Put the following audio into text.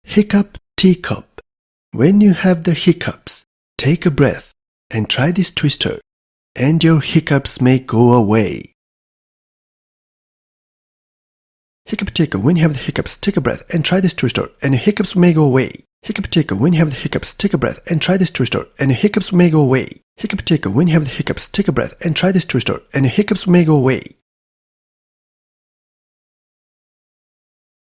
Hiccup Teacup. When you have the hiccups, take a breath and try this twister, and your hiccups may go away. Hiccup Teacup. When you have the hiccups, take a breath and try this twister, and your hiccups may go away. Hiccup Teacup. When you have the hiccups, take a breath and try this twister, and your hiccups may go away. Hiccup Teacup. When you have the hiccups, take a breath and try this twister, and your hiccups may go away.